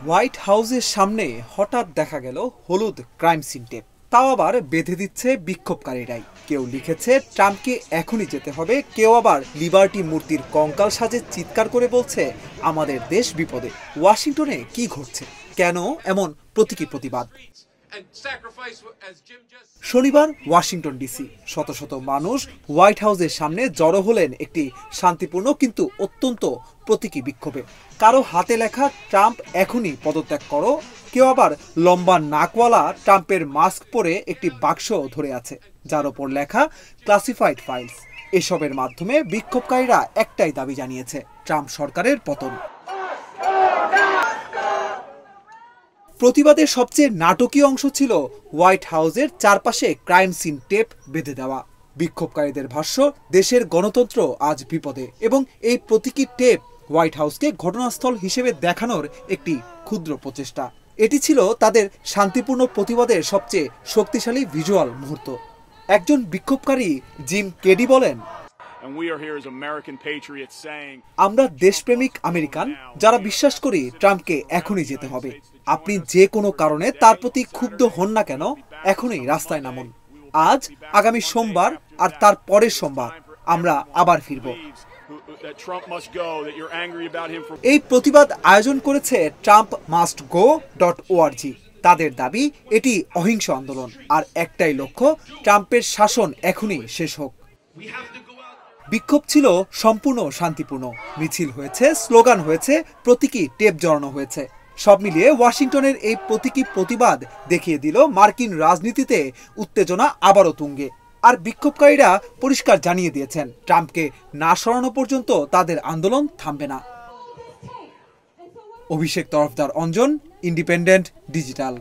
White হাউসের সামনে হঠাৎ দেখা গেল হলুদ ক্রাইম সিন টেপ, তাও আবার বেঁধে দিচ্ছে বিক্ষোভকারীরাই। কেউ লিখেছে ট্রাম্পকে এখনই যেতে হবে, কেউ আবার লিবার্টি মূর্তির কঙ্কাল সাজে চিৎকার করে বলছে আমাদের দেশ বিপদে। ওয়াশিংটনে কি ঘটছে, কেন এমন প্রতীকী প্রতিবাদ? শনিবার ওয়াশিংটন ডিসি, শত শত মানুষ হোয়াইট হাউসের সামনে জড়ো হলেন একটি শান্তিপূর্ণ কিন্তু অত্যন্ত প্রতীকী বিক্ষোভে। কারো হাতে লেখা ট্রাম্প এখনই পদত্যাগ করো, কেউ আবার লম্বা নাকওয়ালা ট্রাম্পের মাস্ক পরে একটি বাক্স ধরে আছে যার ওপর লেখা ক্লাসিফাইড ফাইলস। এসবের মাধ্যমে বিক্ষোভকারীরা একটাই দাবি জানিয়েছে, ট্রাম্প সরকারের পতন। প্রতিবাদের সবচেয়ে নাটকীয় অংশ ছিল হোয়াইট হাউসের চারপাশে ক্রাইম সিন টেপ বেঁধে দেওয়া। বিক্ষোভকারীদের ভাষ্য, দেশের গণতন্ত্র আজ বিপদে এবং এই প্রতীকী টেপ হোয়াইট হাউসকে ঘটনাস্থল হিসেবে দেখানোর একটি ক্ষুদ্র প্রচেষ্টা। এটি ছিল তাদের শান্তিপূর্ণ প্রতিবাদের সবচেয়ে শক্তিশালী ভিজুয়াল মুহূর্ত। একজন বিক্ষোভকারী জিম কেডি বলেন, আমরা দেশপ্রেমিক আমেরিকান যারা বিশ্বাস করি ট্রাম্পকে এখনই যেতে হবে। আপনি যে কোনো কারণে তার প্রতি ক্ষুব্ধ হন না কেন, এখনই রাস্তায় নামুন। আজ, আগামী সোমবার আর তার পরের সোমবার আমরা আবার ফিরব। এই প্রতিবাদ আয়োজন করেছে trumpmustgo.org। তাদের দাবি এটি অহিংস আন্দোলন আর একটাই লক্ষ্য, ট্রাম্পের শাসন এখনই শেষ হোক। বিক্ষোভ ছিল সম্পূর্ণ শান্তিপূর্ণ, মিছিল হয়েছে, স্লোগান হয়েছে, প্রতীকী টেপ জড়ানো হয়েছে। সব মিলিয়ে ওয়াশিংটনের এই প্রতীকী প্রতিবাদ দেখিয়ে দিল মার্কিন রাজনীতিতে উত্তেজনা আবারও তুঙ্গে। আর বিক্ষোভকারীরা পরিষ্কার জানিয়ে দিয়েছেন, ট্রাম্পকে না সরানো পর্যন্ত তাদের আন্দোলন থামবে না। অভিষেক তরফদার, অঞ্জন, ইন্ডিপেন্ডেন্ট ডিজিটাল।